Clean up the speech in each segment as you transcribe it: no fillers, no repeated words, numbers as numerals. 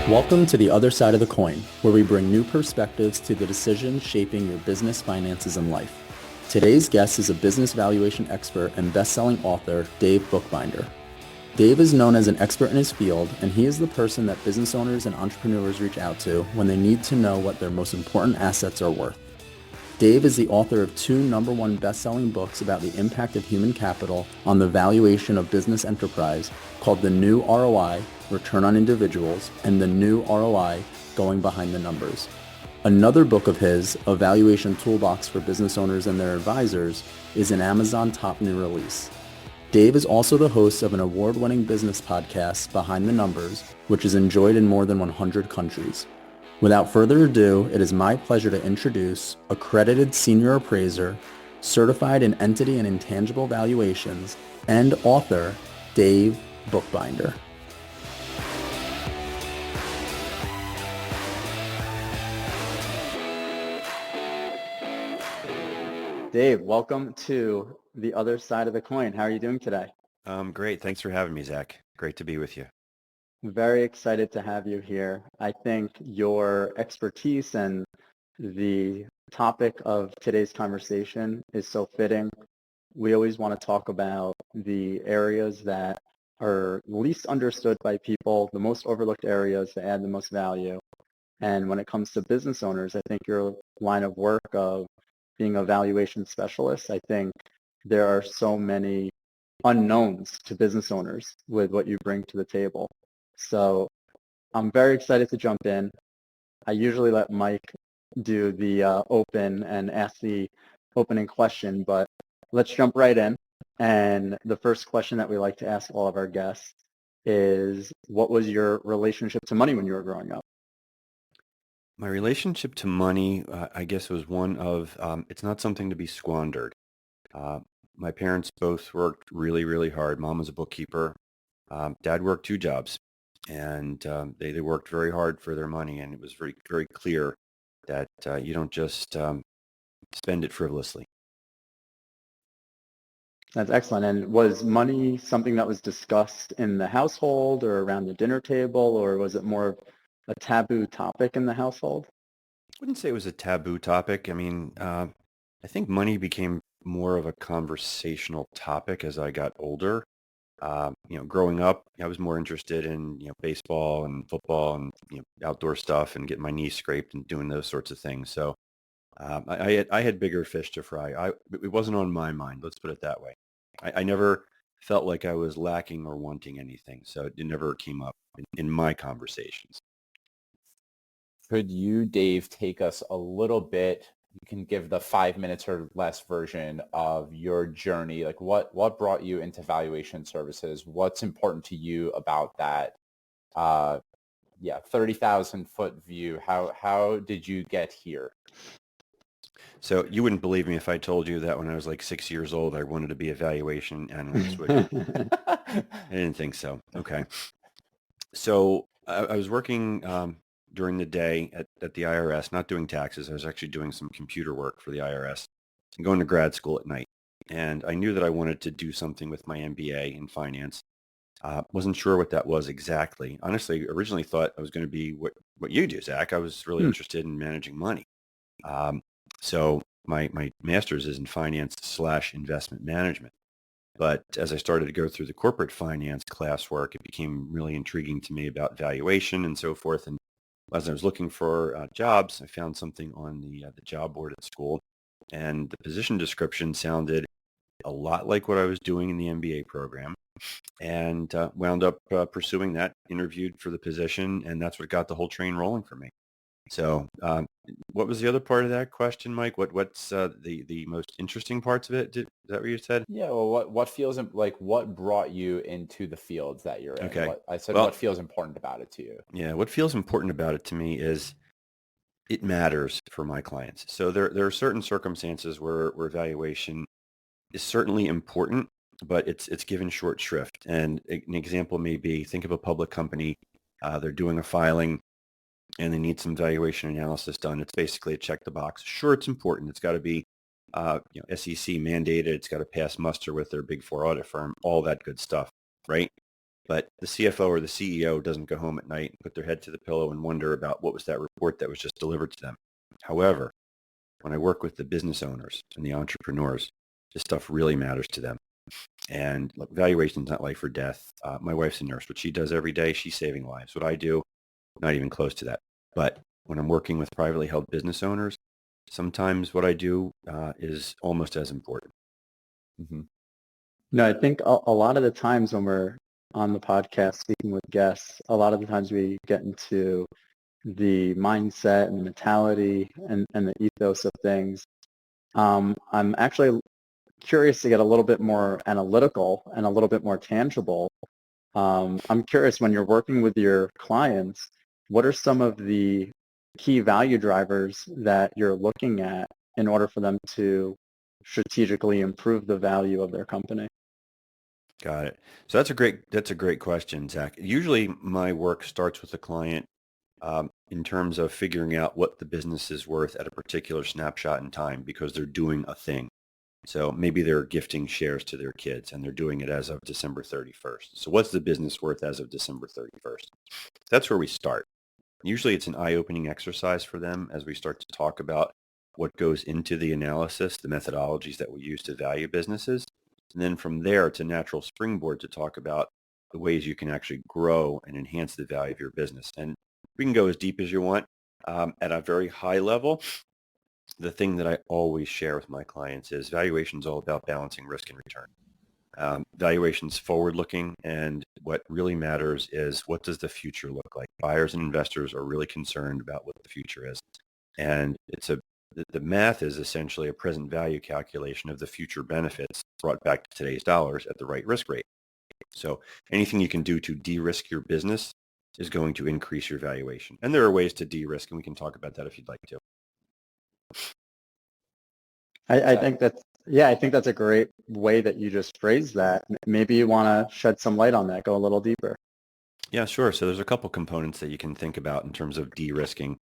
Welcome to The Other Side of the Coin, where we bring new perspectives to the decisions shaping your business, finances, and life. Today's guest is a business valuation expert and best-selling author, Dave Bookbinder. Dave is known as an expert in his field, and he is the person that business owners and entrepreneurs reach out to when they need to know what their most important assets are worth. Dave is the author of 2 #1 best-selling books about the impact of human capital on the valuation of business enterprise called The New ROI, Return on Individuals, and The New ROI, Going Behind the Numbers. Another book of his, A Valuation Toolbox for Business Owners and Their Advisors, is an Amazon top new release. Dave is also the host of an award-winning business podcast, Behind the Numbers, which is enjoyed in more than 100 countries. Without further ado, it is my pleasure to introduce Accredited Senior Appraiser, certified in Entity and Intangible Valuations, and author, Dave Bookbinder. Dave, welcome to The Other Side of the Coin. How are you doing today? Great. Thanks for having me, Zach. Great to be with you. Very excited to have you here. I think your expertise and the topic of today's conversation is so fitting. We always want to talk about the areas that are least understood by people, the most overlooked areas that add the most value. And when it comes to business owners, I think your line of work of being a valuation specialist, I think there are so many unknowns to business owners with what you bring to the table. So I'm very excited to jump in. I usually let Mike do the open and ask the opening question, but let's jump right in. And the first question that we like to ask all of our guests is, what was your relationship to money when you were growing up? My relationship to money, I guess, was one of it's not something to be squandered. My parents both worked really, really hard. Mom was a bookkeeper. Dad worked 2 jobs, and they worked very hard for their money, and it was very, very clear that you don't just spend it frivolously. That's excellent. And was money something that was discussed in the household or around the dinner table, or was it more of a taboo topic in the household? I wouldn't say it was a taboo topic. I mean, I think money became more of a conversational topic as I got older. Growing up, I was more interested in, baseball and football and, outdoor stuff and getting my knee scraped and doing those sorts of things. So I had bigger fish to fry. It wasn't on my mind. Let's put it that way. I never felt like I was lacking or wanting anything. So it never came up in my conversations. Could you, Dave, take us a little bit? You can give the 5 minutes or less version of your journey. Like what brought you into valuation services? What's important to you about that? 30,000 foot view. How did you get here? So you wouldn't believe me if I told you that when I was like 6 years old, I wanted to be a valuation analyst, would you? I didn't think so. Okay. So I was working during the day at the IRS, not doing taxes. I was actually doing some computer work for the IRS and going to grad school at night. And I knew that I wanted to do something with my MBA in finance. Wasn't sure what that was exactly. Honestly, originally thought I was going to be what you do, Zach. I was really interested in managing money. So my master's is in finance/investment management. But as I started to go through the corporate finance classwork, it became really intriguing to me about valuation and so forth. And as I was looking for jobs, I found something on the job board at school, and the position description sounded a lot like what I was doing in the MBA program, and wound up pursuing that, interviewed for the position, and that's what got the whole train rolling for me. So what was the other part of that question, Mike? What's the most interesting parts of it? Is that what you said? Yeah, well, what feels like what brought you into the fields that you're in? Okay. What feels important about it to you? Yeah, what feels important about it to me is it matters for my clients. So there are certain circumstances where valuation is certainly important, but it's given short shrift. And an example may be, think of a public company. They're doing a filing and they need some valuation analysis done. It's basically a check the box. Sure, it's important. It's got to be SEC mandated. It's got to pass muster with their Big Four audit firm, all that good stuff, right? But the CFO or the CEO doesn't go home at night and put their head to the pillow and wonder about what was that report that was just delivered to them. However, when I work with the business owners and the entrepreneurs, this stuff really matters to them. And look, valuation is not life or death. My wife's a nurse. What she does every day, she's saving lives. What I do, not even close to that. But when I'm working with privately held business owners, sometimes what I do is almost as important. Mm-hmm. No, I think a lot of the times when we're on the podcast speaking with guests, a lot of the times we get into the mindset and the mentality and the ethos of things. I'm actually curious to get a little bit more analytical and a little bit more tangible. I'm curious, when you're working with your clients, what are some of the key value drivers that you're looking at in order for them to strategically improve the value of their company? Got it. So that's a great question, Zach. Usually my work starts with the client in terms of figuring out what the business is worth at a particular snapshot in time because they're doing a thing. So maybe they're gifting shares to their kids and they're doing it as of December 31st. So what's the business worth as of December 31st? That's where we start. Usually it's an eye-opening exercise for them as we start to talk about what goes into the analysis, the methodologies that we use to value businesses. And then from there, it's a natural springboard to talk about the ways you can actually grow and enhance the value of your business. And we can go as deep as you want. At a very high level, the thing that I always share with my clients is valuation is all about balancing risk and return. Valuation's forward-looking, and what really matters is what does the future look like? Buyers and investors are really concerned about what the future is. And the math is essentially a present value calculation of the future benefits brought back to today's dollars at the right risk rate. So anything you can do to de-risk your business is going to increase your valuation. And there are ways to de-risk, and we can talk about that if you'd like to. I think that's a great way that you just phrased that. Maybe you want to shed some light on that, go a little deeper. Yeah, sure. So there's a couple components that you can think about in terms of de-risking.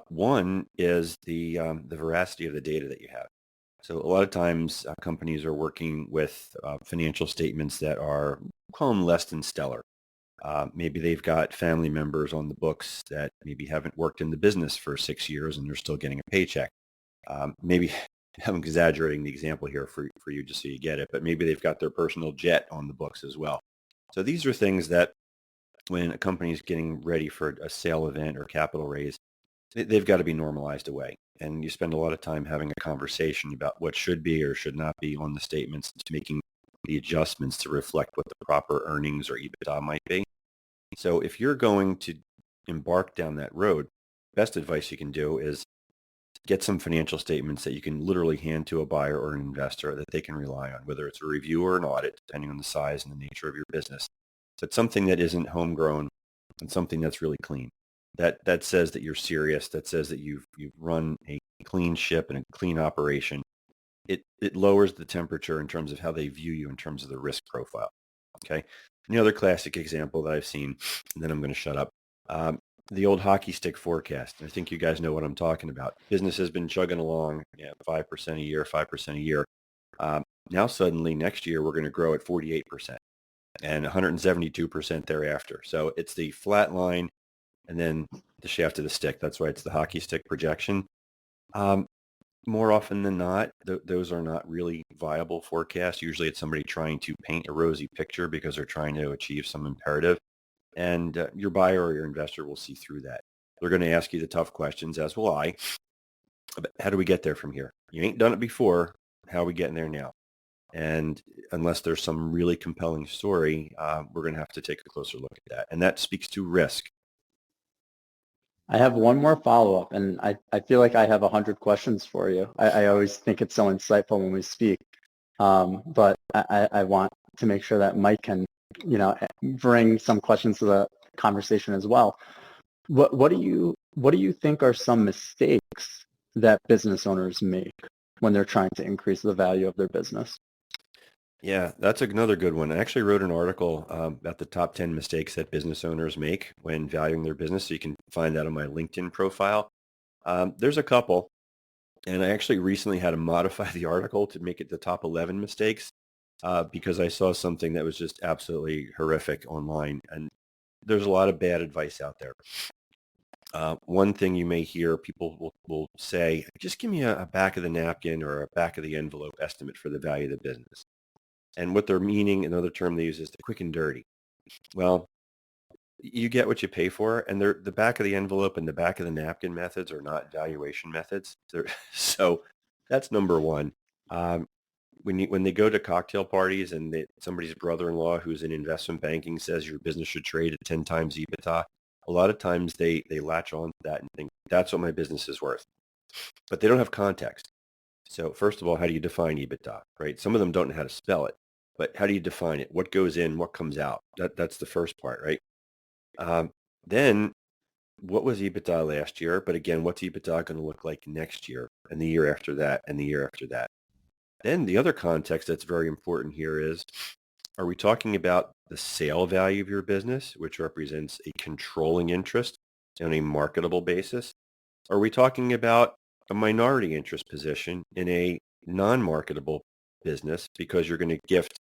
One is the veracity of the data that you have. So a lot of times companies are working with financial statements that are, we'll call them less than stellar. Maybe they've got family members on the books that maybe haven't worked in the business for 6 years and they're still getting a paycheck. Maybe I'm exaggerating the example here for you just so you get it, but maybe they've got their personal jet on the books as well. So these are things that when a company is getting ready for a sale event or capital raise, they've got to be normalized away. And you spend a lot of time having a conversation about what should be or should not be on the statements, making the adjustments to reflect what the proper earnings or EBITDA might be. So if you're going to embark down that road, best advice you can do is get some financial statements that you can literally hand to a buyer or an investor that they can rely on, whether it's a review or an audit, depending on the size and the nature of your business. So it's something that isn't homegrown and something that's really clean. That says that you're serious, that says that you've run a clean ship and a clean operation. It lowers the temperature in terms of how they view you in terms of the risk profile. Okay. And the other classic example that I've seen, and then I'm going to shut up, the old hockey stick forecast. I think you guys know what I'm talking about. Business has been chugging along, 5% a year, 5% a year. Now suddenly next year we're going to grow at 48% and 172% thereafter. So it's the flat line and then the shaft of the stick. That's why it's the hockey stick projection. More often than not, those are not really viable forecasts. Usually it's somebody trying to paint a rosy picture because they're trying to achieve some imperative. And your buyer or your investor will see through that. They're going to ask you the tough questions, as will I. But how do we get there from here? You ain't done it before. How are we getting there now? And unless there's some really compelling story, we're going to have to take a closer look at that. And that speaks to risk. I have one more follow-up, and I feel like I have 100 questions for you. I always think it's so insightful when we speak, but I want to make sure that Mike can, bring some questions to the conversation as well. What do you think are some mistakes that business owners make when they're trying to increase the value of their business? Yeah, that's another good one. I actually wrote an article about the top 10 mistakes that business owners make when valuing their business. So you can find that on my LinkedIn profile. There's a couple, and I actually recently had to modify the article to make it the top 11 mistakes. because I saw something that was just absolutely horrific online. And there's a lot of bad advice out there. One thing you may hear people will say, just give me a back of the napkin or a back of the envelope estimate for the value of the business. And what they're meaning, another term they use is the quick and dirty. Well, you get what you pay for, and the back of the envelope and the back of the napkin methods are not valuation methods. So that's number one. When they go to cocktail parties and somebody's brother-in-law who's in investment banking says your business should trade at 10 times EBITDA, a lot of times they latch on to that and think that's what my business is worth, but they don't have context. So first of all, how do you define EBITDA, right? Some of them don't know how to spell it, but how do you define it? What goes in, what comes out? That's the first part, right? Then what was EBITDA last year? But again, what's EBITDA going to look like next year and the year after that and the year after that? Then the other context that's very important here is, are we talking about the sale value of your business, which represents a controlling interest on a marketable basis? Are we talking about a minority interest position in a non-marketable business because you're going to gift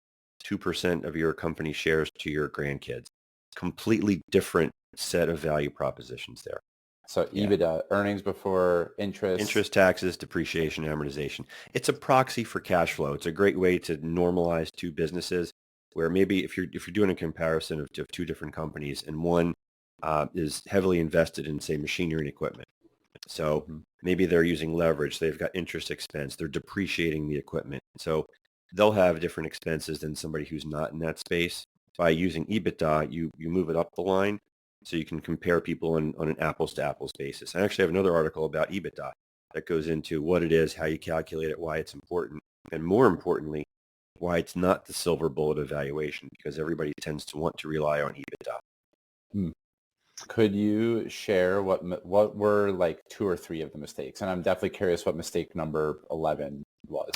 2% of your company shares to your grandkids? Completely different set of value propositions there. So EBITDA, earnings before interest. Interest, taxes, depreciation, amortization. It's a proxy for cash flow. It's a great way to normalize two businesses where maybe if you're doing a comparison of two different companies and one is heavily invested in, say, machinery and equipment. So maybe they're using leverage. They've got interest expense. They're depreciating the equipment. So they'll have different expenses than somebody who's not in that space. By using EBITDA, you move it up the line so you can compare people on an apples-to-apples basis. I actually have another article about EBITDA that goes into what it is, how you calculate it, why it's important, and more importantly, why it's not the silver bullet evaluation, because everybody tends to want to rely on EBITDA. Could you share what were like 2 or 3 of the mistakes? And I'm definitely curious what mistake number 11 was.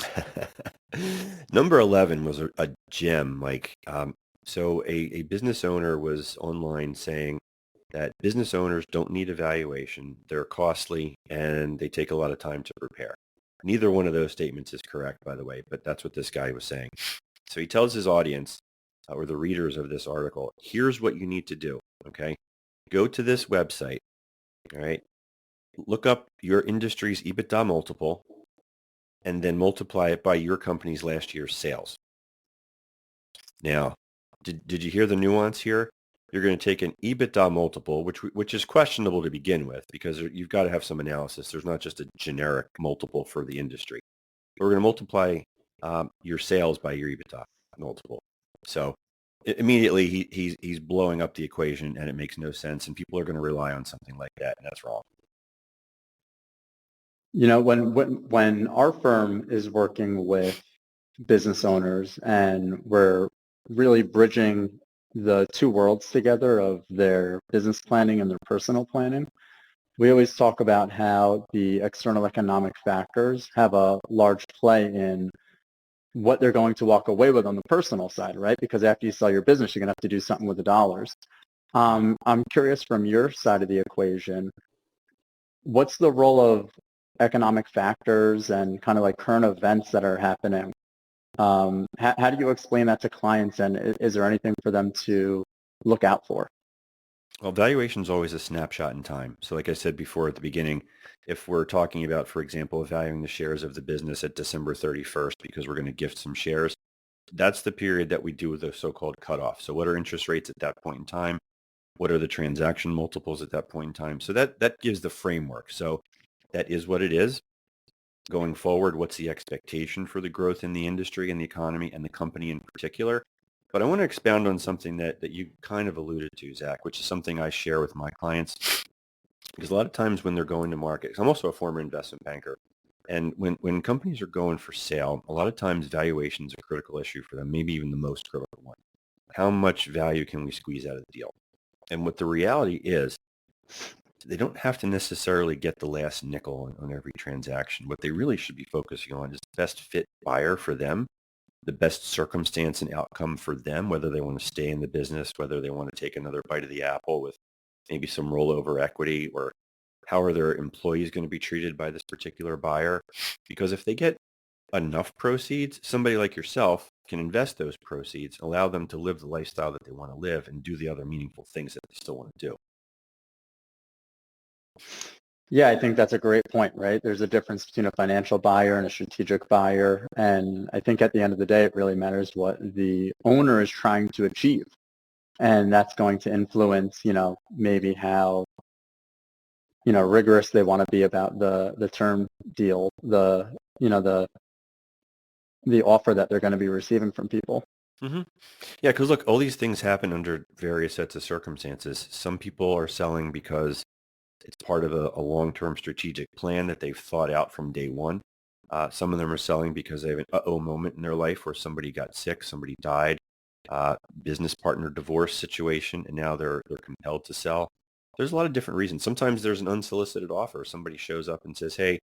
Number 11 was a gem, Mike. So a business owner was online saying that business owners don't need evaluation. They're costly and they take a lot of time to prepare. Neither one of those statements is correct, by the way, but that's what this guy was saying. So he tells his audience or the readers of this article, here's what you need to do, okay? Go to this website, all right? Look up your industry's EBITDA multiple and then multiply it by your company's last year's sales. Now, did you hear the nuance here? You're going to take an EBITDA multiple, which is questionable to begin with because you've got to have some analysis. There's not just a generic multiple for the industry. We're going to multiply your sales by your EBITDA multiple. So immediately he's blowing up the equation and it makes no sense and people are going to rely on something like that, and that's wrong. You know, when our firm is working with business owners and we're really bridging the two worlds together of their business planning and their personal planning, we always talk about how the external economic factors have a large play in what they're going to walk away with on the personal side, right? Because after you sell your business, you're going to have to do something with the dollars. I'm curious from your side of the equation, what's the role of economic factors and kind of like current events that are happening? How do you explain that to clients, and is there anything for them to look out for? Well, valuation is always a snapshot in time. So like I said before at the beginning, if we're talking about, for example, valuing the shares of the business at December 31st because we're going to gift some shares, that's the period that we do the so-called cutoff. So what are interest rates at that point in time? What are the transaction multiples at that point in time? So that gives the framework. So that is what it is. Going forward, what's the expectation for the growth in the industry and the economy and the company in particular? But I want to expound on something that you kind of alluded to, Zach, which is something I share with my clients. Because a lot of times when they're going to market, 'cause I'm also a former investment banker, and when companies are going for sale, a lot of times valuation is a critical issue for them, maybe even the most critical one. How much value can we squeeze out of the deal? And what the reality is, they don't have to necessarily get the last nickel on every transaction. What they really should be focusing on is the best fit buyer for them, the best circumstance and outcome for them, whether they want to stay in the business, whether they want to take another bite of the apple with maybe some rollover equity, or how are their employees going to be treated by this particular buyer? Because if they get enough proceeds, somebody like yourself can invest those proceeds, allow them to live the lifestyle that they want to live and do the other meaningful things that they still want to do. Yeah, I think that's a great point, right? There's a difference between a financial buyer and a strategic buyer. And I think at the end of the day, it really matters what the owner is trying to achieve. And that's going to influence, maybe how, rigorous they want to be about the term deal, the offer that they're going to be receiving from people. Mm-hmm. Yeah, because look, all these things happen under various sets of circumstances. Some people are selling because it's part of a long-term strategic plan that they've thought out from day one. Some of them are selling because they have an uh-oh moment in their life where somebody got sick, somebody died, business partner divorce situation, and now they're compelled to sell. There's a lot of different reasons. Sometimes there's an unsolicited offer. Somebody shows up and says, hey,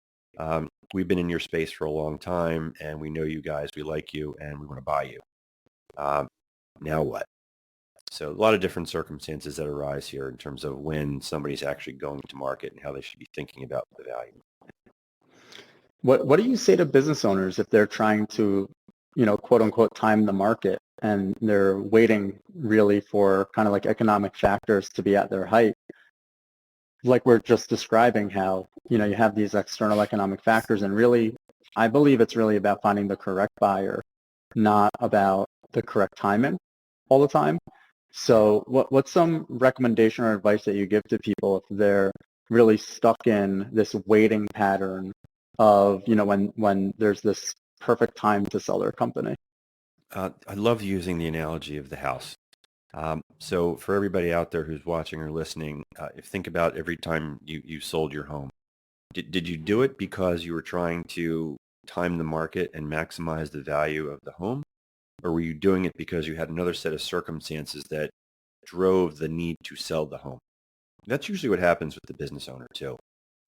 we've been in your space for a long time, and we know you guys, we like you, and we want to buy you. Now what? So a lot of different circumstances that arise here in terms of when somebody's actually going to market and how they should be thinking about the value. What do you say to business owners if they're trying to, quote unquote, time the market and they're waiting really for kind of like economic factors to be at their height? Like we're just describing how, you have these external economic factors, and really, I believe it's really about finding the correct buyer, not about the correct timing all the time. So what's some recommendation or advice that you give to people if they're really stuck in this waiting pattern of, when there's this perfect time to sell their company? I love using the analogy of the house. So for everybody out there who's watching or listening, if think about every time you sold your home. Did you do it because you were trying to time the market and maximize the value of the home? Or were you doing it because you had another set of circumstances that drove the need to sell the home? That's usually what happens with the business owner too.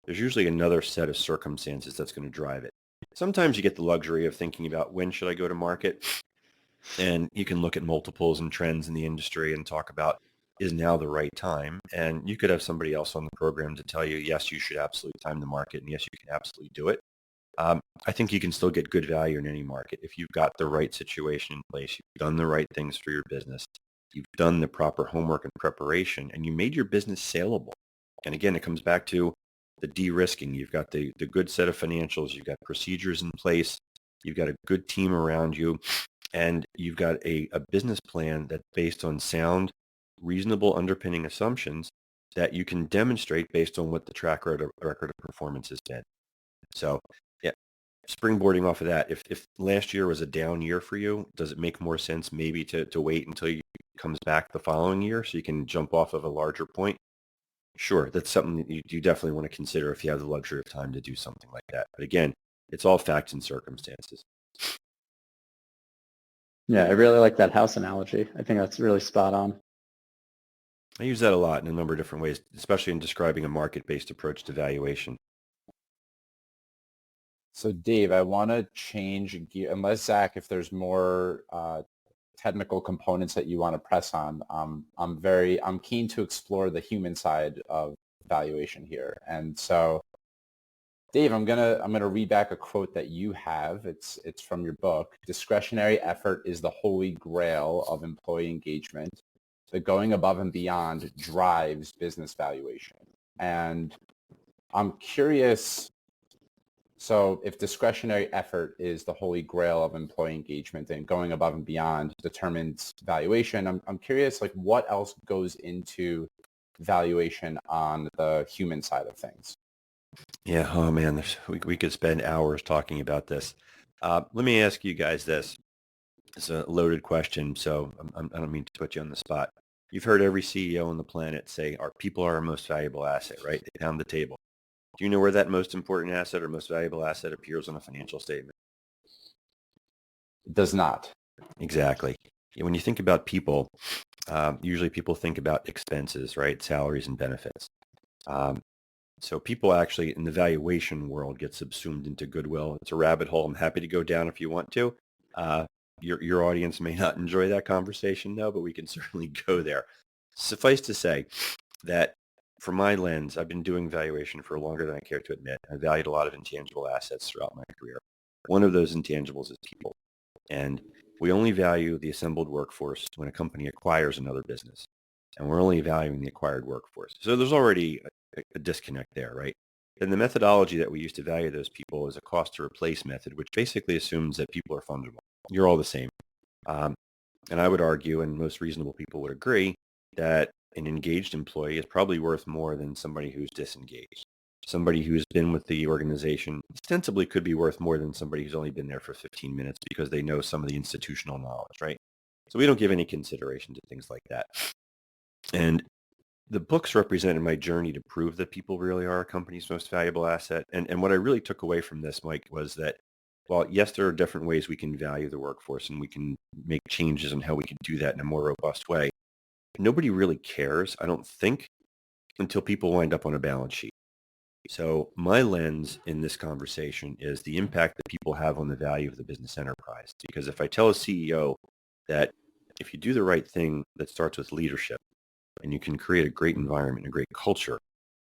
There's usually another set of circumstances that's going to drive it. Sometimes you get the luxury of thinking about when should I go to market, and you can look at multiples and trends in the industry and talk about is now the right time. And you could have somebody else on the program to tell you, yes, you should absolutely time the market, and yes, you can absolutely do it. I think you can still get good value in any market if you've got the right situation in place, you've done the right things for your business, you've done the proper homework and preparation, and you made your business saleable. And again, it comes back to the de-risking. You've got the good set of financials, you've got procedures in place, you've got a good team around you, and you've got a business plan that's based on sound, reasonable underpinning assumptions that you can demonstrate based on what the track record of performance has been. So yeah, springboarding off of that, if last year was a down year for you, does it make more sense maybe to wait until it comes back the following year so you can jump off of a larger point? Sure, that's something that you definitely want to consider if you have the luxury of time to do something like that. But again, it's all facts and circumstances. Yeah, I really like that house analogy. I think that's really spot on. I use that a lot in a number of different ways, especially in describing a market-based approach to valuation. So Dave, I want to change gear, unless Zach, if there's more technical components that you want to press on. I'm keen to explore the human side of valuation here. And so Dave, I'm gonna read back a quote that you have. It's from your book. Discretionary effort is the holy grail of employee engagement. The going above and beyond drives business valuation. And I'm curious, so if discretionary effort is the holy grail of employee engagement and going above and beyond determines valuation, I'm curious, like, what else goes into valuation on the human side of things? Yeah, oh man, we could spend hours talking about this. Let me ask you guys this. It's a loaded question, so I don't mean to put you on the spot. You've heard every CEO on the planet say our people are our most valuable asset, right? They pound the table. Do you know where that most important asset or most valuable asset appears on a financial statement? It does not. Exactly. When you think about people, usually people think about expenses, right? Salaries and benefits. So people actually in the valuation world get subsumed into goodwill. It's a rabbit hole. I'm happy to go down if you want to. Your audience may not enjoy that conversation though, but we can certainly go there. Suffice to say that from my lens, I've been doing valuation for longer than I care to admit. I valued a lot of intangible assets throughout my career. One of those intangibles is people. And We only value the assembled workforce when a company acquires another business, and we're only valuing the acquired workforce. So there's already a disconnect there, right? And the methodology that we use to value those people is a cost to replace method, which basically assumes that people are fungible. You're all the same. And I would argue, and most reasonable people would agree, that an engaged employee is probably worth more than somebody who's disengaged. Somebody who's been with the organization ostensibly could be worth more than somebody who's only been there for 15 minutes because they know some of the institutional knowledge, right? So we don't give any consideration to things like that. And the books represented my journey to prove that people really are a company's most valuable asset. And what I really took away from this, Mike, was that while, yes, there are different ways we can value the workforce and we can make changes in how we can do that in a more robust way, nobody really cares, I don't think, until people wind up on a balance sheet. So my lens in this conversation is the impact that people have on the value of the business enterprise. Because if I tell a CEO that if you do the right thing that starts with leadership and you can create a great environment, a great culture,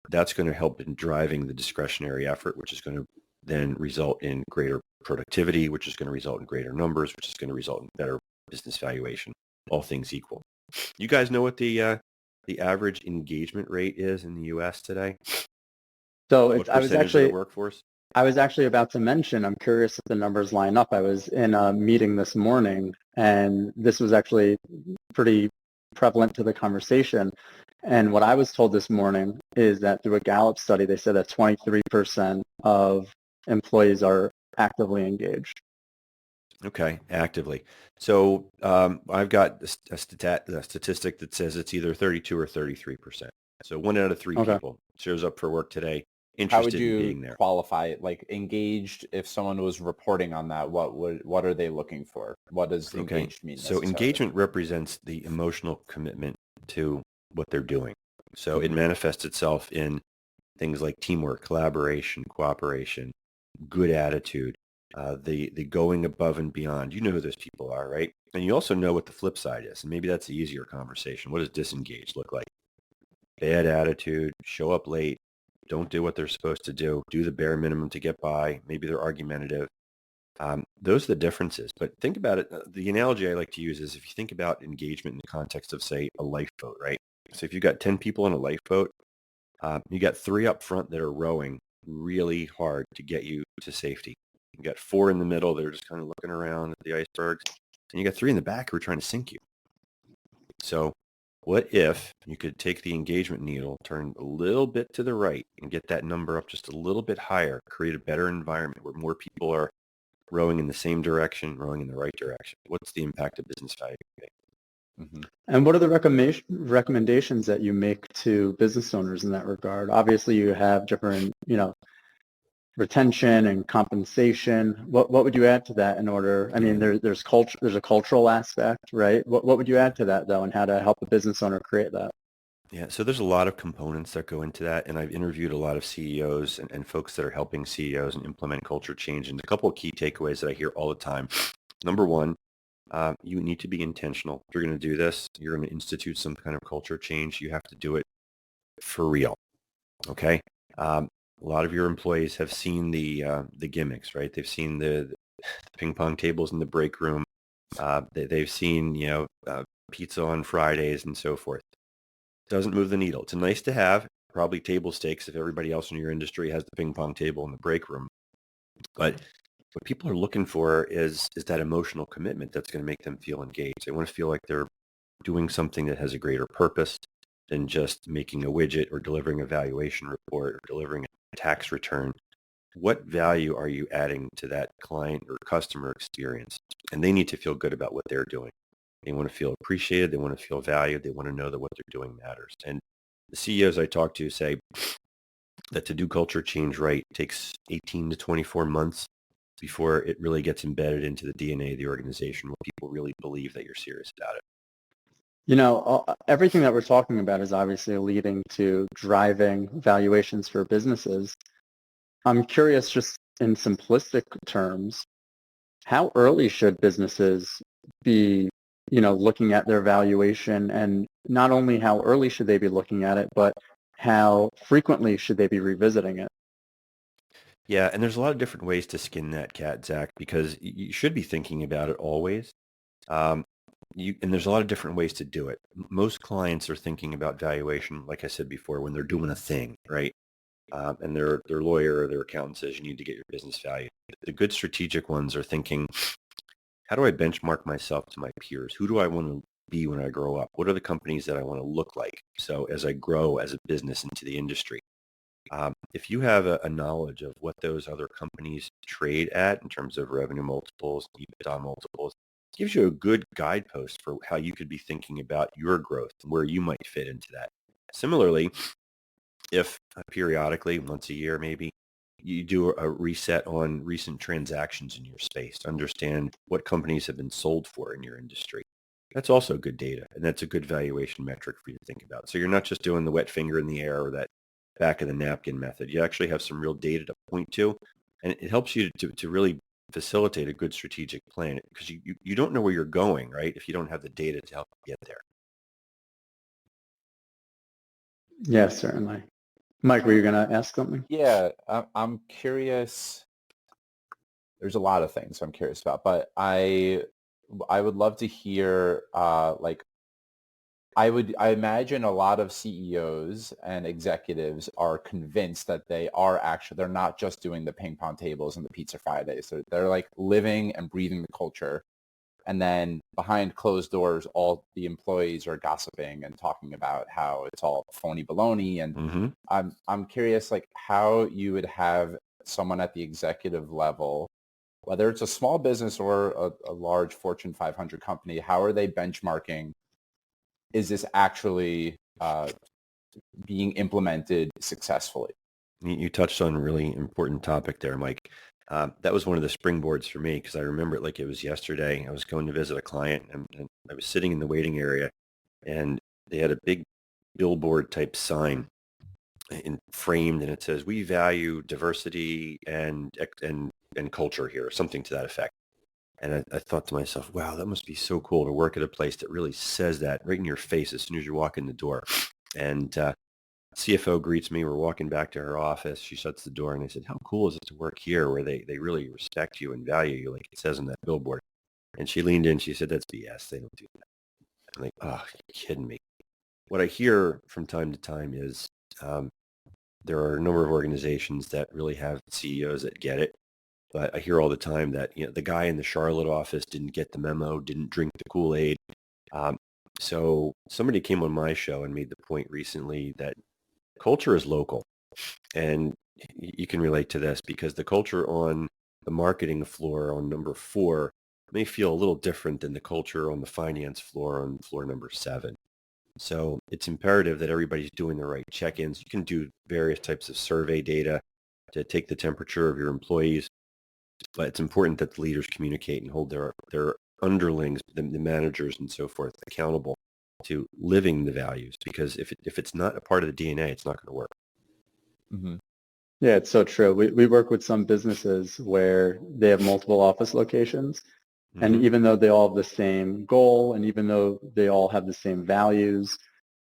that's going to help in driving the discretionary effort, which is going to then result in greater productivity, which is going to result in greater numbers, which is going to result in better business valuation, all things equal. You guys know what the average engagement rate is in the U.S. today? So What percentage of the workforce? I was actually about to mention, I'm curious if the numbers line up. I was in a meeting this morning, and this was actually pretty prevalent to the conversation. And what I was told this morning is that through a Gallup study, they said that 23% of employees are actively engaged. Okay, actively. So I've got a statistic that says it's either 32 or 33%. So 1 out of 3 Okay. people shows up for work today How would interested in being you there. qualify it? Like engaged, if someone was reporting on that, what are they looking for? What does Okay, engaged mean so necessarily? engagement represents the emotional commitment to what they're doing. So it manifests itself in things like teamwork, collaboration, cooperation, good attitude, the going above and beyond. You know who those people are, right? And you also know what the flip side is. And maybe that's the easier conversation. What does disengaged look like? Bad attitude, show up late, don't do what they're supposed to do the bare minimum to get by. Maybe they're argumentative. Those are the differences. But think about it. The analogy I like to use is if you think about engagement in the context of, say, a lifeboat, right? So if you've got 10 people in a lifeboat, you got 3 up front that are rowing really hard to get you to safety. You got 4 in the middle that are just kind of looking around at the icebergs, and you got 3 in the back who are trying to sink you. So what if you could take the engagement needle, turn a little bit to the right, and get that number up just a little bit higher, create a better environment where more people are rowing in the same direction, rowing in the right direction? What's the impact of business value? And what are the recommendations that you make to business owners in that regard? Obviously, you have different, retention and compensation. What would you add to that in order? I mean, there's culture, there's a cultural aspect, right? What would you add to that though, and how to help a business owner create that? Yeah, so there's a lot of components that go into that, and I've interviewed a lot of CEOs and folks that are helping CEOs and implement culture change. And a couple of key takeaways that I hear all the time. Number one, you need to be intentional. If you're going to do this, you're going to institute some kind of culture change. You have to do it for real. Okay. A lot of your employees have seen the gimmicks, right? They've seen the ping pong tables in the break room. They've seen pizza on Fridays and so forth. Doesn't move the needle. It's a nice to have, probably table stakes if everybody else in your industry has the ping pong table in the break room. But what people are looking for is that emotional commitment that's going to make them feel engaged. They want to feel like they're doing something that has a greater purpose than just making a widget or delivering a valuation report or delivering a tax return. What value are you adding to that client or customer experience? And they need to feel good about what they're doing. They want to feel appreciated. They want to feel valued. They want to know that what they're doing matters. And the CEOs I talk to say that to do culture change right takes 18 to 24 months before it really gets embedded into the DNA of the organization where people really believe that you're serious about it. Everything that we're talking about is obviously leading to driving valuations for businesses. I'm curious, just in simplistic terms, how early should businesses be, looking at their valuation, and not only how early should they be looking at it, but how frequently should they be revisiting it? Yeah, and there's a lot of different ways to skin that cat, Zach, because you should be thinking about it always. And there's a lot of different ways to do it. Most clients are thinking about valuation, like I said before, when they're doing a thing, right? And their lawyer or their accountant says you need to get your business value. The good strategic ones are thinking, how do I benchmark myself to my peers? Who do I want to be when I grow up? What are the companies that I want to look like? So as I grow as a business into the industry, if you have a knowledge of what those other companies trade at in terms of revenue multiples, EBITDA multiples, it gives you a good guidepost for how you could be thinking about your growth and where you might fit into that. Similarly, if periodically, once a year maybe, you do a reset on recent transactions in your space to understand what companies have been sold for in your industry. That's also good data, and that's a good valuation metric for you to think about. So you're not just doing the wet finger in the air or that back of the napkin method. You actually have some real data to point to, and it helps you to really facilitate a good strategic plan because you don't know where you're going, right, if you don't have the data to help you get there. Yes, certainly. Mike, were you going to ask something? Yeah, I'm curious. There's a lot of things I'm curious about, but I would love to hear like I imagine a lot of CEOs and executives are convinced that they're not just doing the ping pong tables and the pizza Fridays. They're like living and breathing the culture. And then behind closed doors, all the employees are gossiping and talking about how it's all phony baloney. And Mm-hmm. I'm curious, like how you would have someone at the executive level, whether it's a small business or a large Fortune 500 company, how are they benchmarking? Is this actually being implemented successfully? You touched on a really important topic there, Mike. That was one of the springboards for me because I remember it like it was yesterday. I was going to visit a client and I was sitting in the waiting area and they had a big billboard type sign framed and it says, "We value diversity and culture here," something to that effect. And I thought to myself, wow, that must be so cool to work at a place that really says that right in your face as soon as you walk in the door. And CFO greets me. We're walking back to her office. She shuts the door and I said, how cool is it to work here where they really respect you and value you like it says on that billboard? And she leaned in. She said, that's BS. They don't do that. I'm like, oh, you're kidding me. What I hear from time to time is there are a number of organizations that really have CEOs that get it. But I hear all the time that the guy in the Charlotte office didn't get the memo, didn't drink the Kool-Aid. So somebody came on my show and made the point recently that culture is local. And you can relate to this because the culture on the marketing floor on number 4 may feel a little different than the culture on the finance floor on floor number 7. So it's imperative that everybody's doing the right check-ins. You can do various types of survey data to take the temperature of your employees. But it's important that the leaders communicate and hold their underlings, the managers and so forth, accountable to living the values. Because if it's not a part of the DNA, it's not going to work. Mm-hmm. Yeah, it's so true. We work with some businesses where they have multiple office locations. Mm-hmm. And even though they all have the same goal and even though they all have the same values,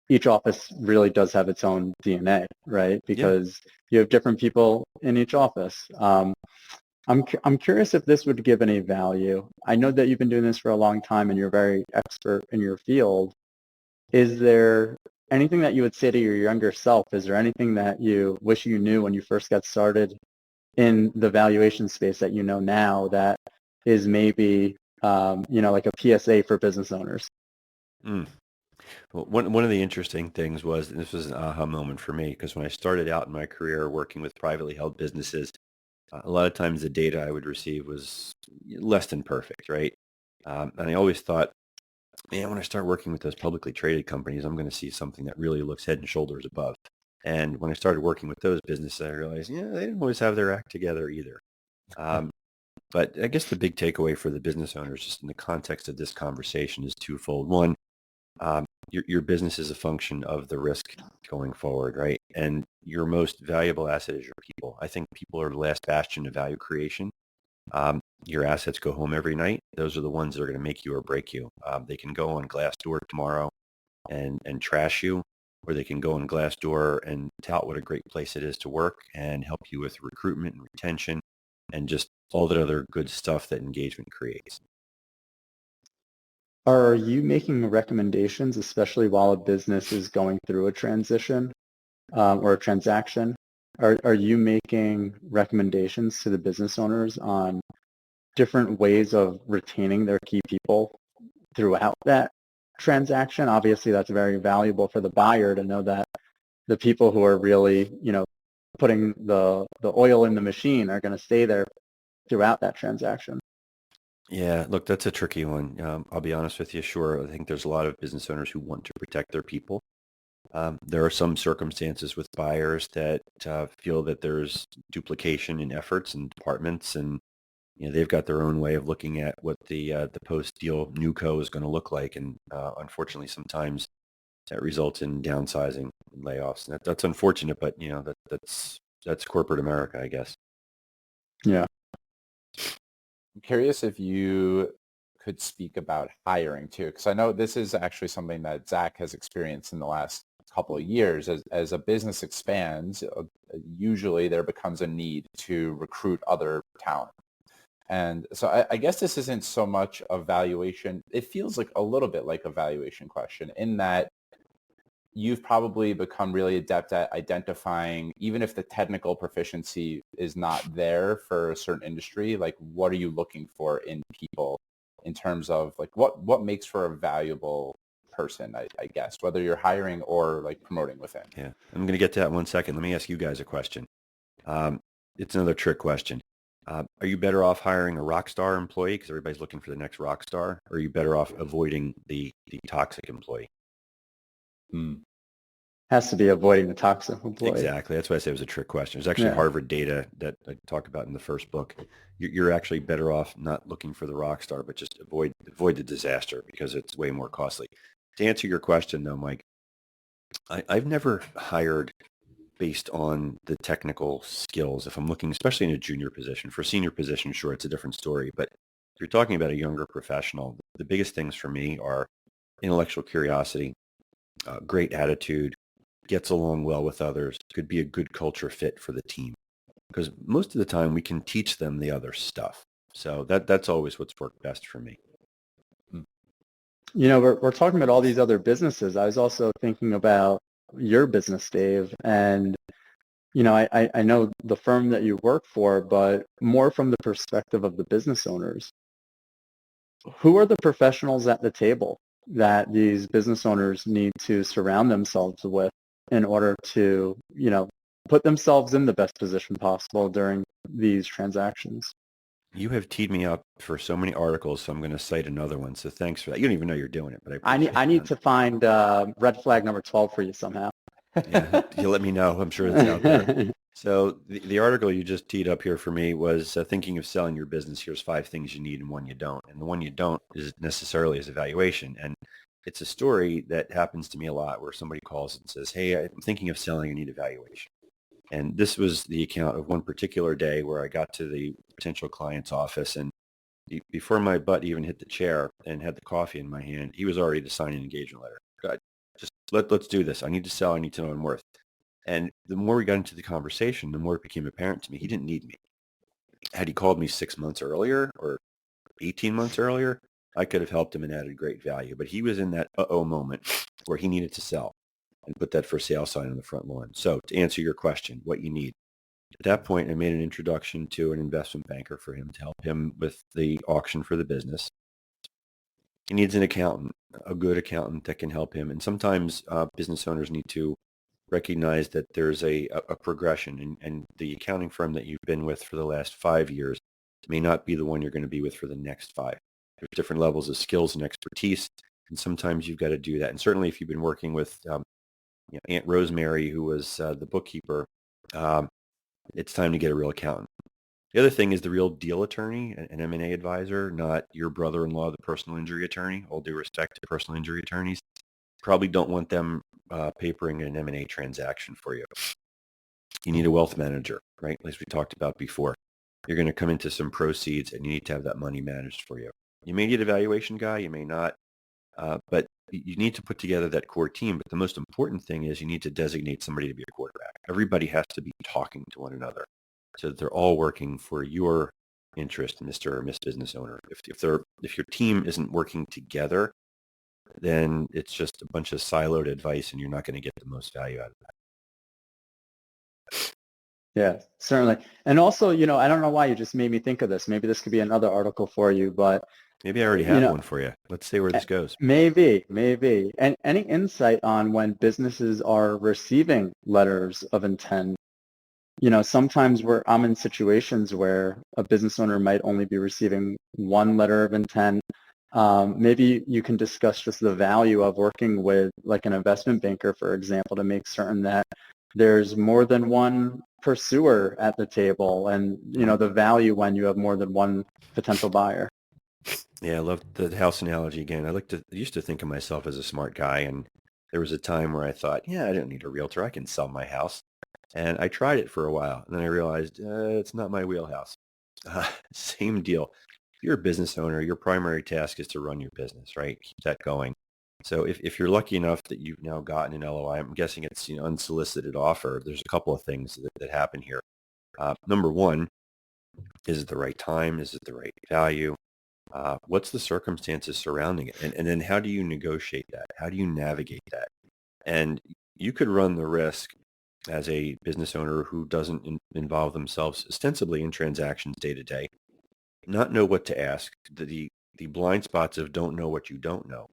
each office really does have its own DNA, right? Because you have different people in each office. I'm curious if this would give any value. I know that you've been doing this for a long time and you're very expert in your field. Is there anything that you would say to your younger self? Is there anything that you wish you knew when you first got started in the valuation space that you know now that is maybe, like a PSA for business owners? Mm. Well, one of the interesting things was, and this was an aha moment for me, because when I started out in my career working with privately held businesses, a lot of times the data I would receive was less than perfect, right? And I always thought, man, when I start working with those publicly traded companies, I'm going to see something that really looks head and shoulders above. And when I started working with those businesses, I realized, they didn't always have their act together either. But I guess the big takeaway for the business owners, just in the context of this conversation, is twofold. One, your business is a function of the risk going forward, right? And your most valuable asset is your people. I think people are the last bastion of value creation. Your assets go home every night. Those are the ones that are going to make you or break you. They can go on Glassdoor tomorrow and trash you, or they can go on Glassdoor and tout what a great place it is to work and help you with recruitment and retention and just all that other good stuff that engagement creates. Are you making recommendations, especially while a business is going through a transition or a transaction? Are you making recommendations to the business owners on different ways of retaining their key people throughout that transaction? Obviously, that's very valuable for the buyer to know that the people who are really, putting the oil in the machine are going to stay there throughout that transaction. Yeah, look, that's a tricky one. I'll be honest with you. Sure, I think there's a lot of business owners who want to protect their people. There are some circumstances with buyers that feel that there's duplication in efforts and departments, and they've got their own way of looking at what the post-deal newco is going to look like, and unfortunately, sometimes that results in downsizing and layoffs. And that's unfortunate, but that's corporate America, I guess. Yeah. I'm curious if you could speak about hiring too, because I know this is actually something that Zach has experienced in the last couple of years. As a business expands, usually there becomes a need to recruit other talent. And so I guess this isn't so much a valuation. It feels like a little bit like a valuation question in that you've probably become really adept at identifying, even if the technical proficiency is not there for a certain industry, like what are you looking for in people in terms of like what makes for a valuable person, I guess, whether you're hiring or like promoting within. Yeah, I'm going to get to that in 1 second. Let me ask you guys a question. It's another trick question. Are you better off hiring a rock star employee because everybody's looking for the next rock star, or are you better off avoiding the toxic employee? Has to be avoiding the toxic employee. Exactly. That's why I say it was a trick question. There's actually Harvard data that I talk about in the first book. You're actually better off not looking for the rock star, but just avoid the disaster because it's way more costly. To answer your question, though, Mike, I've never hired based on the technical skills. If I'm looking, especially in a junior position, for a senior position, sure, it's a different story. But if you're talking about a younger professional, the biggest things for me are intellectual curiosity, great attitude, gets along well with others, could be a good culture fit for the team. Because most of the time we can teach them the other stuff. So that's always what's worked best for me. We're talking about all these other businesses. I was also thinking about your business, Dave, and I know the firm that you work for, but more from the perspective of the business owners. Who are the professionals at the table that these business owners need to surround themselves with in order to, put themselves in the best position possible during these transactions? You have teed me up for so many articles, so I'm going to cite another one. So thanks for that. You don't even know you're doing it, but I need to find red flag number 12 for you somehow. Yeah, you let me know. I'm sure it's out there. So the article you just teed up here for me was thinking of selling your business. Here's 5 things you need and 1 you don't. And the one you don't is necessarily is evaluation. And it's a story that happens to me a lot where somebody calls and says, hey, I'm thinking of selling. I need evaluation. And this was the account of one particular day where I got to the potential client's office, and before my butt even hit the chair and had the coffee in my hand, he was already to sign an engagement letter. God, just let's do this. I need to sell. I need to know what I'm worth. And the more we got into the conversation, the more it became apparent to me he didn't need me. Had he called me 6 months earlier or 18 months earlier, I could have helped him and added great value. But he was in that uh-oh moment where he needed to sell and put that for sale sign on the front lawn. So to answer your question, what you need. At that point, I made an introduction to an investment banker for him to help him with the auction for the business. He needs an accountant, a good accountant that can help him. And sometimes business owners need to recognize that there's a progression, and the accounting firm that you've been with for the last 5 years may not be the one you're going to be with for the next 5. There's different levels of skills and expertise, and sometimes you've got to do that. And certainly if you've been working with Aunt Rosemary, who was the bookkeeper, it's time to get a real accountant. The other thing is the real deal attorney, an M&A advisor, not your brother-in-law, the personal injury attorney. All due respect to personal injury attorneys. Probably don't want them papering an M&A transaction for you. You need a wealth manager, right? As we talked about before. You're going to come into some proceeds and you need to have that money managed for you. You may need a valuation guy, you may not, but you need to put together that core team. But the most important thing is you need to designate somebody to be a quarterback. Everybody has to be talking to one another so that they're all working for your interest, Mr. or Miss Business Owner. If your team isn't working together, then it's just a bunch of siloed advice, and you're not going to get the most value out of that. Yeah, certainly. And also, I don't know why you just made me think of this. Maybe this could be another article for you, but Maybe I already have one for you. Let's see where this goes. maybe. And any insight on when businesses are receiving letters of intent? Sometimes I'm in situations where a business owner might only be receiving one letter of intent. Maybe you can discuss just the value of working with like an investment banker, for example, to make certain that there's more than one pursuer at the table, and the value when you have more than one potential buyer. Yeah, I love the house analogy again. I used to think of myself as a smart guy, and there was a time where I thought, yeah, I don't need a realtor. I can sell my house. And I tried it for a while, and then I realized it's not my wheelhouse. Same deal. If you're a business owner, your primary task is to run your business, right? Keep that going. So if you're lucky enough that you've now gotten an LOI, I'm guessing it's an unsolicited offer. There's a couple of things that happen here. Number one, is it the right time? Is it the right value? What's the circumstances surrounding it? And then how do you negotiate that? How do you navigate that? And you could run the risk as a business owner who doesn't involve themselves ostensibly in transactions day to day, not know what to ask, the blind spots of don't know what you don't know.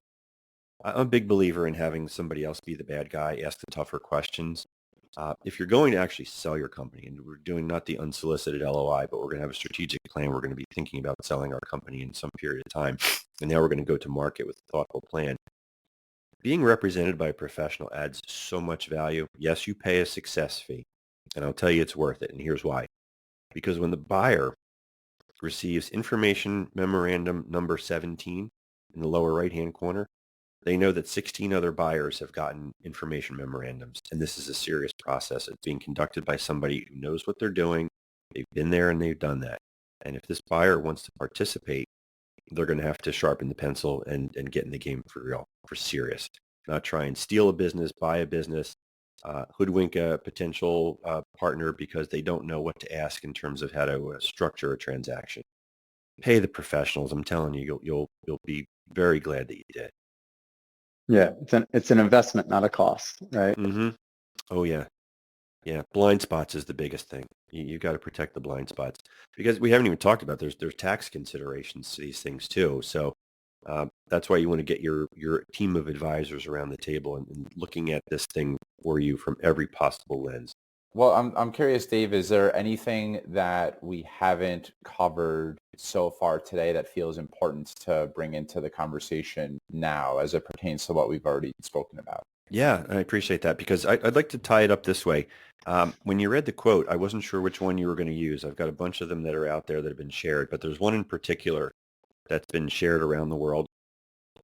I'm a big believer in having somebody else be the bad guy, ask the tougher questions. If you're going to actually sell your company, and we're doing not the unsolicited LOI, but we're going to have a strategic plan, we're going to be thinking about selling our company in some period of time, and now we're going to go to market with a thoughtful plan. Being represented by a professional adds so much value. Yes, you pay a success fee, and I'll tell you it's worth it, and here's why. Because when the buyer receives information memorandum number 17 in the lower right-hand corner, they know that 16 other buyers have gotten information memorandums, and this is a serious process. It's being conducted by somebody who knows what they're doing. They've been there and they've done that. And if this buyer wants to participate, they're going to have to sharpen the pencil and get in the game for real, for serious. Not try and steal a business, buy a business, hoodwink a potential partner because they don't know what to ask in terms of how to structure a transaction. Pay the professionals. I'm telling you, you'll be very glad that you did. Yeah, it's an investment, not a cost, right? Mm-hmm. Oh yeah. Yeah, blind spots is the biggest thing. You got to protect the blind spots because we haven't even talked about there's tax considerations to these things too. So that's why you want to get your team of advisors around the table and looking at this thing for you from every possible lens. Well, I'm curious, Dave, is there anything that we haven't covered so far today that feels important to bring into the conversation now as it pertains to what we've already spoken about? Yeah, I appreciate that because I'd like to tie it up this way. When you read the quote, I wasn't sure which one you were going to use. I've got a bunch of them that are out there that have been shared, but there's one in particular that's been shared around the world.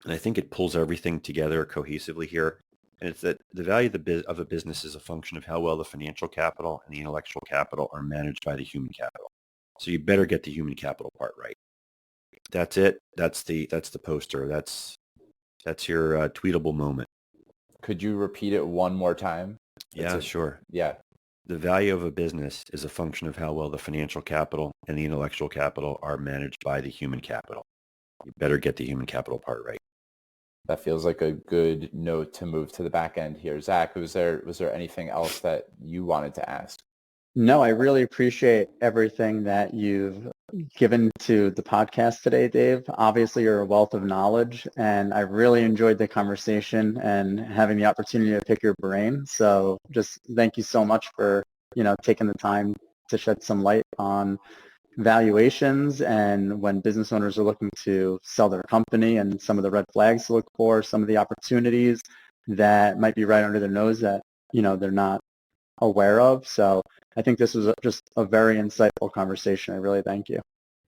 And I think it pulls everything together cohesively here. And it's that the value of a business is a function of how well the financial capital and the intellectual capital are managed by the human capital. So you better get the human capital part right. That's it. That's the poster. That's your tweetable moment. Could you repeat it one more time? Yeah, sure. Yeah. The value of a business is a function of how well the financial capital and the intellectual capital are managed by the human capital. You better get the human capital part right. That feels like a good note to move to the back end here. Zach, was there anything else that you wanted to ask? No, I really appreciate everything that you've given to the podcast today, Dave. Obviously, you're a wealth of knowledge, and I really enjoyed the conversation and having the opportunity to pick your brain. So just thank you so much for, taking the time to shed some light on valuations and when business owners are looking to sell their company and some of the red flags to look for, some of the opportunities that might be right under their nose that, they're not aware of. So I think this was just a very insightful conversation. I really thank you.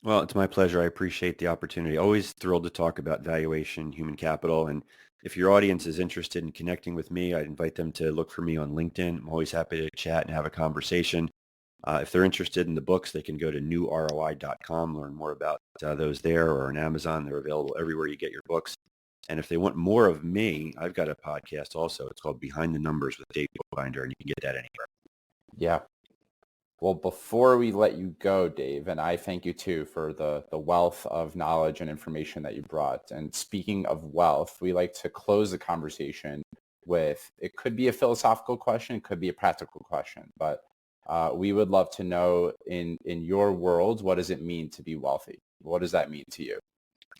Well, it's my pleasure. I appreciate the opportunity. Always thrilled to talk about valuation, human capital. And if your audience is interested in connecting with me, I'd invite them to look for me on LinkedIn. I'm always happy to chat and have a conversation. If they're interested in the books, they can go to newroi.com, learn more about those there, or on Amazon. They're available everywhere you get your books. And if they want more of me, I've got a podcast also. It's called Behind the Numbers with Dave Bookbinder, and you can get that anywhere. Yeah. Well, before we let you go, Dave, and I thank you too for the wealth of knowledge and information that you brought. And speaking of wealth, we like to close the conversation with, it could be a philosophical question, it could be a practical question, but we would love to know in your world, what does it mean to be wealthy? What does that mean to you?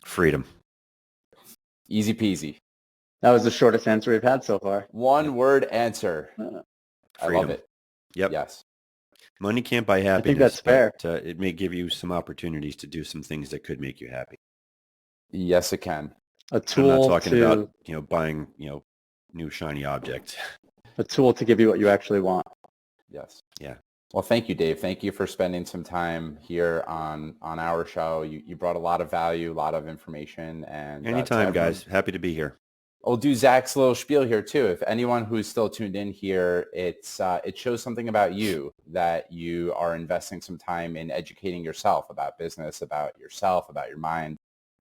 Freedom. Easy peasy. That was the shortest answer we've had so far. One word answer. I Freedom. love it. Yep. Yes. Money can't buy happiness. I think that's fair. But, it may give you some opportunities to do some things that could make you happy. Yes, it can. A tool I'm not talking to about, buying, new shiny object. a tool to give you what you actually want. Yes. Yeah. Well, thank you, Dave. Thank you for spending some time here on our show. You brought a lot of value, a lot of information. And Anytime, guys. Happy to be here. I'll do Zach's little spiel here too. If anyone who's still tuned in here, it shows something about you, that you are investing some time in educating yourself about business, about yourself, about your mind.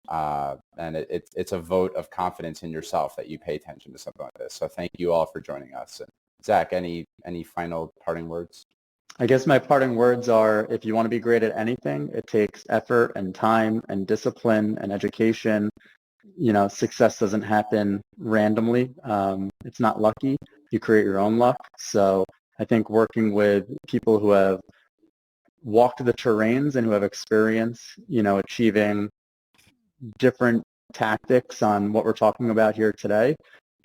And it's a vote of confidence in yourself that you pay attention to something like this. So thank you all for joining us. And Zach, any final parting words? I guess my parting words are, if you want to be great at anything, it takes effort and time and discipline and education. Success doesn't happen randomly. It's not lucky. You create your own luck. So I think working with people who have walked the terrains and who have experience, achieving different tactics on what we're talking about here today,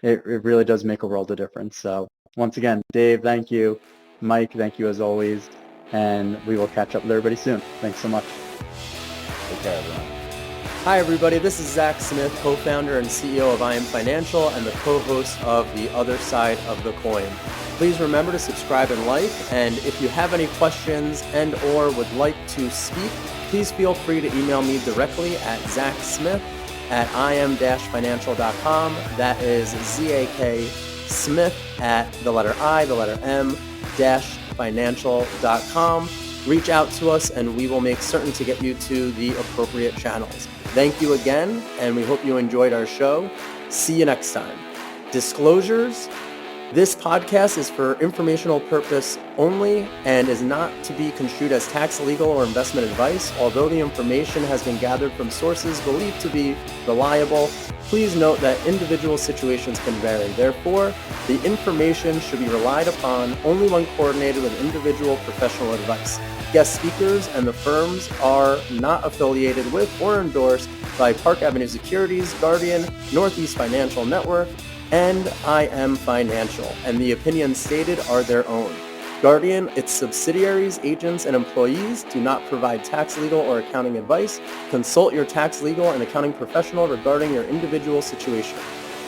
it really does make a world of difference. So once again, Dave, thank you. Mike, thank you as always. And we will catch up with everybody soon. Thanks so much. Take care, everyone. Hi, everybody. This is Zach Smith, co-founder and CEO of I Am Financial and the co-host of The Other Side of the Coin. Please remember to subscribe and like. And if you have any questions and or would like to speak, please feel free to email me directly at zacksmith@im-financial.com. That is ZAK Smith at the letter I, the letter M-financial.com. Reach out to us and we will make certain to get you to the appropriate channels. Thank you again, and we hope you enjoyed our show. See you next time. Disclosures. This podcast is for informational purpose only and is not to be construed as tax, legal, or investment advice. Although the information has been gathered from sources believed to be reliable, please note that individual situations can vary. Therefore, the information should be relied upon only when coordinated with individual professional advice. Guest speakers and the firms are not affiliated with or endorsed by Park Avenue Securities, Guardian, Northeast Financial Network, and I Am Financial, and the opinions stated are their own. Guardian, its subsidiaries, agents, and employees do not provide tax, legal, or accounting advice. Consult your tax, legal, and accounting professional regarding your individual situation.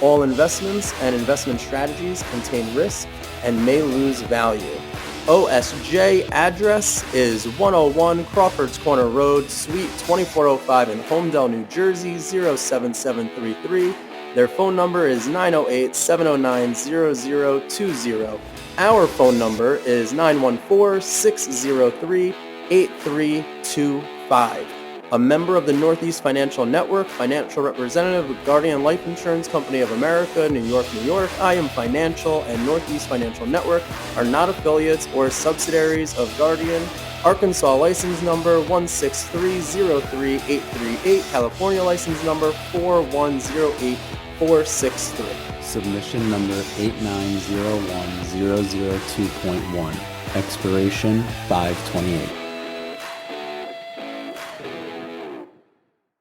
All investments and investment strategies contain risk and may lose value. OSJ address is 101 Crawford's Corner Road, Suite 2405 in Homedale, New Jersey, 07733. Their phone number is 908-709-0020. Our phone number is 914-603-8325. A member of the Northeast Financial Network, financial representative with Guardian Life Insurance Company of America, New York, New York, I Am Financial, and Northeast Financial Network are not affiliates or subsidiaries of Guardian. Arkansas license number 163033838, California license number 4108463. Submission number 8901-002.1. Expiration 5/28.